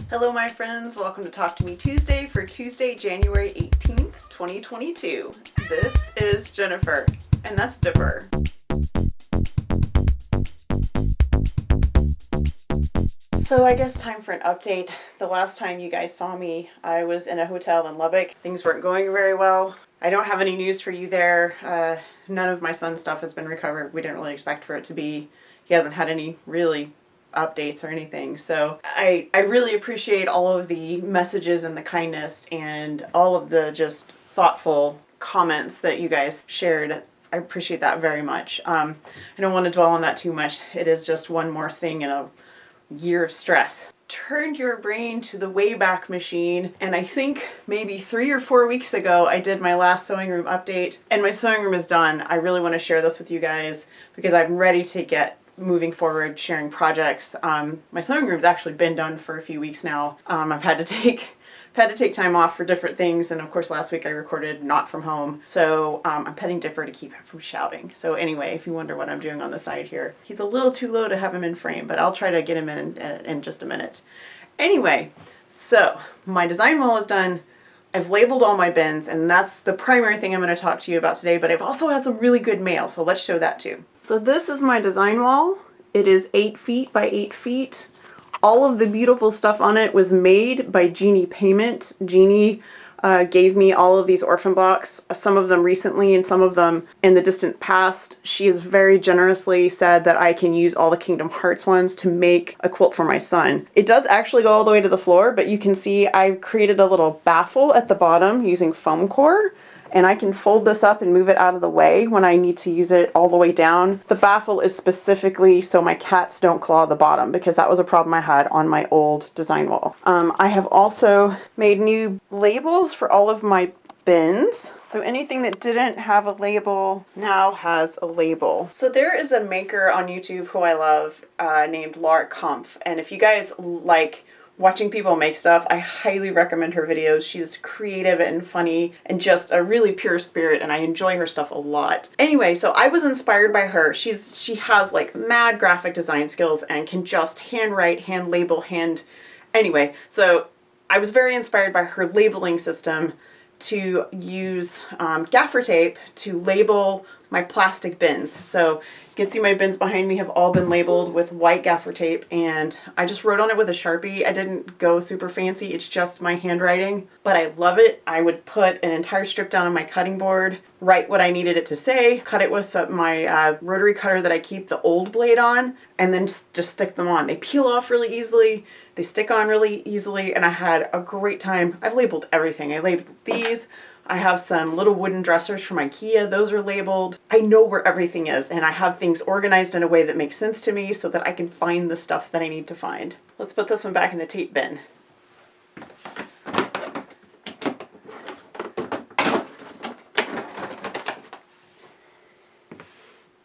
Hello my friends, welcome to Talk to Me Tuesday for Tuesday, January 18th, 2022. This is Jennifer, and that's Dipper. So I guess time for an update. The last time you guys saw me, I was in a hotel in Lubbock. Things weren't going very well. I don't have any news for you there. None of my son's stuff has been recovered. We didn't really expect for it to be. He hasn't had any really updates or anything. So I really appreciate all of the messages and the kindness and all of the just thoughtful comments that you guys shared. I appreciate that very much. I don't want to dwell on that too much. It is just one more thing in a year of stress. Turn your brain to the Wayback Machine, and I think maybe 3 or 4 weeks ago I did my last sewing room update, and my sewing room is done. I really want to share this with you guys because I'm ready to get moving forward, sharing projects. My sewing room's actually been done for a few weeks now. I've had to take time off for different things, and of course last week I recorded not from home, so I'm petting Dipper to keep him from shouting. So anyway, if you wonder what I'm doing on the side here, he's a little too low to have him in frame, but I'll try to get him in just a minute. Anyway, so my design wall is done. I've labeled all my bins, and that's the primary thing I'm going to talk to you about today, but I've also had some really good mail, so let's show that too. So this is my design wall. It is 8 feet by 8 feet. All of the beautiful stuff on it was made by Jeannie Payment. Jeannie gave me all of these orphan blocks, some of them recently and some of them in the distant past. She has very generously said that I can use all the Kingdom Hearts ones to make a quilt for my son. It does actually go all the way to the floor, but you can see I've created a little baffle at the bottom using foam core. And I can fold this up and move it out of the way when I need to use it all the way down. The baffle is specifically so my cats don't claw the bottom, because that was a problem I had on my old design wall. I have also made new labels for all of my bins. So anything that didn't have a label now has a label. So there is a maker on YouTube who I love named Laura Kampf. And if you guys like watching people make stuff, I highly recommend her videos. She's creative and funny and just a really pure spirit, and I enjoy her stuff a lot. Anyway, so I was inspired by her. She has like mad graphic design skills and can just handwrite, hand label, Anyway, so I was very inspired by her labeling system to use gaffer tape to label my plastic bins. So you can see my bins behind me have all been labeled with white gaffer tape, and I just wrote on it with a Sharpie. I didn't go super fancy, it's just my handwriting, but I love it. I would put an entire strip down on my cutting board, write what I needed it to say, cut it with my rotary cutter that I keep the old blade on, and then just stick them on. They peel off really easily, they stick on really easily, and I had a great time. I've labeled everything. I labeled these. I have some little wooden dressers from IKEA. Those are labeled. I know where everything is, and I have things organized in a way that makes sense to me so that I can find the stuff that I need to find. Let's put this one back in the tape bin.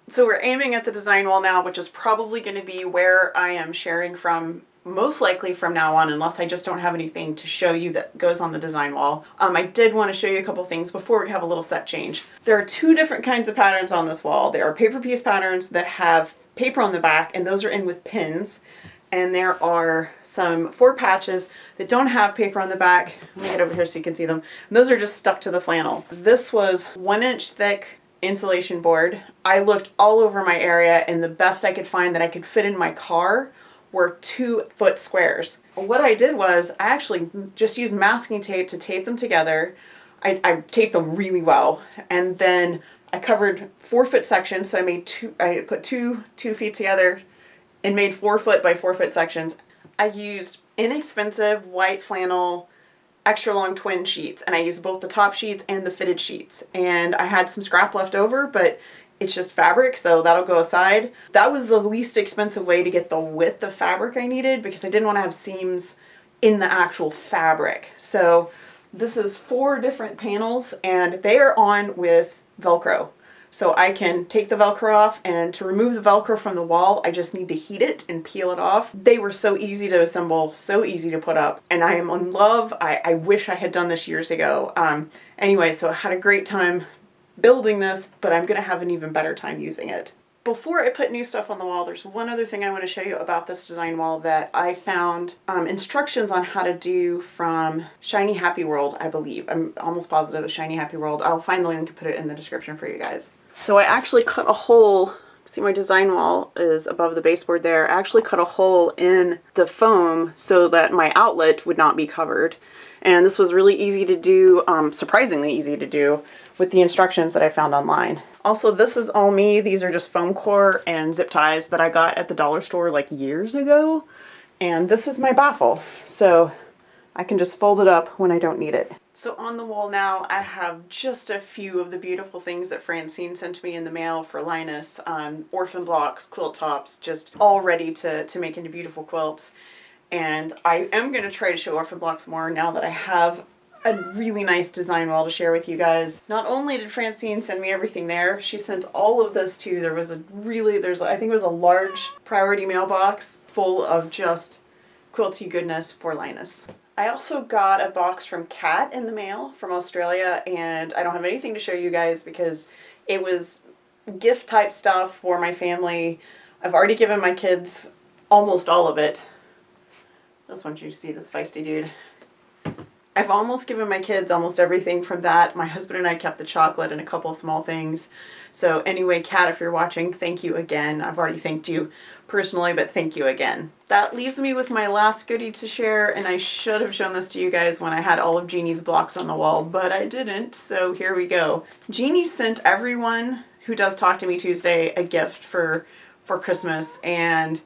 So we're aiming at the design wall now, which is probably going to be where I am sharing from most likely from now on, unless I just don't have anything to show you that goes on the design wall. I did want to show you a couple things before we have a little set change. There are 2 different kinds of patterns on this wall. There are paper piece patterns that have paper on the back, and those are in with pins. And there are some 4 patches that don't have paper on the back. Let me get over here so you can see them. And those are just stuck to the flannel. This was 1-inch thick insulation board. I looked all over my area, and the best I could find that I could fit in my car were 2-foot squares. What I did was I actually just used masking tape to tape them together. I taped them really well, and then I covered 4-foot sections. So I put two feet together and made 4-foot by 4-foot sections. I used inexpensive white flannel extra long twin sheets, and I used both the top sheets and the fitted sheets. And I had some scrap left over, but it's just fabric, so that'll go aside. That was the least expensive way to get the width of fabric I needed, because I didn't want to have seams in the actual fabric. So this is 4 different panels, and they are on with Velcro. So I can take the Velcro off, and to remove the Velcro from the wall, I just need to heat it and peel it off. They were so easy to assemble, so easy to put up, and I am in love. I wish I had done this years ago. Anyway, so I had a great time building this, but I'm gonna have an even better time using it. Before I put new stuff on the wall, there's one other thing I want to show you about this design wall that I found instructions on how to do from Shiny Happy World, I believe. I'm almost positive it's Shiny Happy World. I'll find the link and put it in the description for you guys. So I actually cut a hole. See, my design wall is above the baseboard there. I actually cut a hole in the foam so that my outlet would not be covered. And this was really easy to do, surprisingly easy to do, with the instructions that I found online. Also, this is all me. These are just foam core and zip ties that I got at the dollar store like years ago. And this is my baffle, so I can just fold it up when I don't need it. So on the wall now, I have just a few of the beautiful things that Francine sent me in the mail for Linus. Orphan blocks, quilt tops, just all ready to make into beautiful quilts. And I am going to try to show orphan blocks more now that I have a really nice design wall to share with you guys. Not only did Francine send me everything there, she sent all of this too. There was I think it was a large priority mailbox full of just quilty goodness for Linus. I also got a box from Kat in the mail from Australia, and I don't have anything to show you guys because it was gift type stuff for my family. I've already given my kids almost all of it. Just want you to see this feisty dude. I've almost given my kids almost everything from that. My husband and I kept the chocolate and a couple of small things. So anyway, Kat, if you're watching, thank you again. I've already thanked you personally, but thank you again. That leaves me with my last goodie to share, and I should have shown this to you guys when I had all of Jeannie's blocks on the wall, but I didn't, so here we go. Jeannie sent everyone who does Talk to Me Tuesday a gift for Christmas, and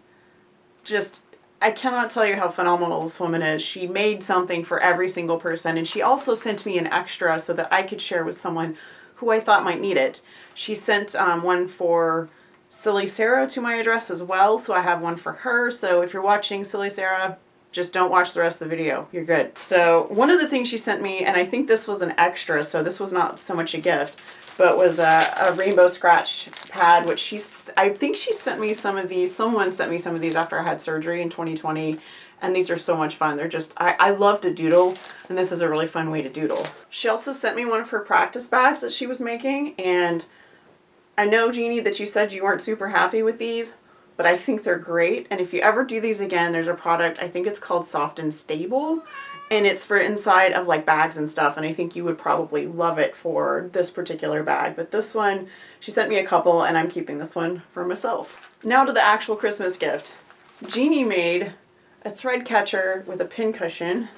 just I cannot tell you how phenomenal this woman is. She made something for every single person, and she also sent me an extra so that I could share with someone who I thought might need it. She sent one for Silly Sarah to my address as well, so I have one for her. So if you're watching, Silly Sarah, just don't watch the rest of the video. You're good. So one of the things she sent me, and I think this was an extra, so this was not so much a gift, but was a rainbow scratch pad, which I think she sent me some of these. Someone sent me some of these after I had surgery in 2020, and these are so much fun. They're just, I love to doodle, and this is a really fun way to doodle. She also sent me one of her practice bags that she was making, and I know, Jeannie, that you said you weren't super happy with these, but I think they're great. And if you ever do these again, there's a product, I think it's called Soft and Stable, and it's for inside of like bags and stuff, and I think you would probably love it for this particular bag. But this one, she sent me a couple, and I'm keeping this one for myself. Now to the actual Christmas gift. Jeannie made a thread catcher with a pin cushion.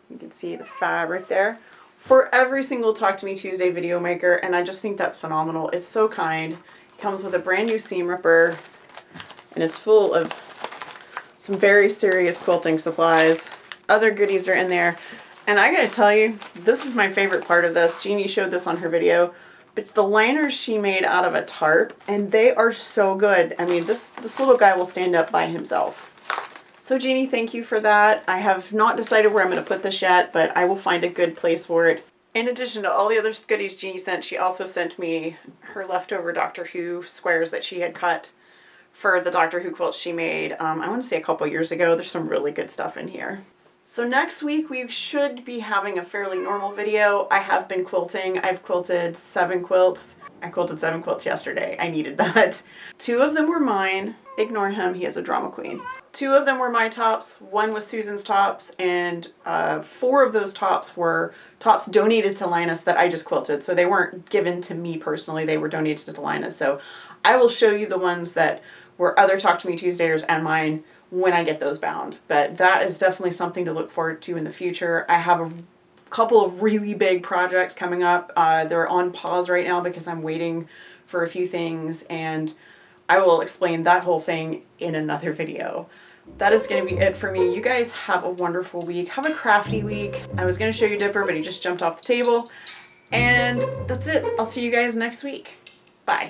You can see the fabric there. For every single Talk to Me Tuesday video maker, and I just think that's phenomenal. It's so kind. It comes with a brand new seam ripper, and it's full of some very serious quilting supplies. Other goodies are in there, and I gotta tell you, this is my favorite part of this. Jeannie showed this on her video, but the liners she made out of a tarp, and they are so good. I mean, this little guy will stand up by himself. So Jeannie, thank you for that. I have not decided where I'm going to put this yet, but I will find a good place for it. In addition to all the other goodies Jeannie sent, she also sent me her leftover Doctor Who squares that she had cut for the Doctor Who quilt she made, I want to say a couple years ago. There's some really good stuff in here. So next week we should be having a fairly normal video. I have been quilting. I've quilted 7 quilts. I quilted 7 quilts yesterday. I needed that. 2 of them were mine. Ignore him, he is a drama queen. 2 of them were my tops, 1 was Susan's tops, and 4 of those tops were tops donated to Linus that I just quilted. So they weren't given to me personally, they were donated to Linus. So I will show you the ones that were other Talk to Me Tuesdayers and mine when I get those bound. But that is definitely something to look forward to in the future. I have a couple of really big projects coming up. They're on pause right now because I'm waiting for a few things, and I will explain that whole thing in another video. That is going to be it for me. You guys have a wonderful week. Have a crafty week. I was going to show you Dipper, but he just jumped off the table. And that's it. I'll see you guys next week. Bye.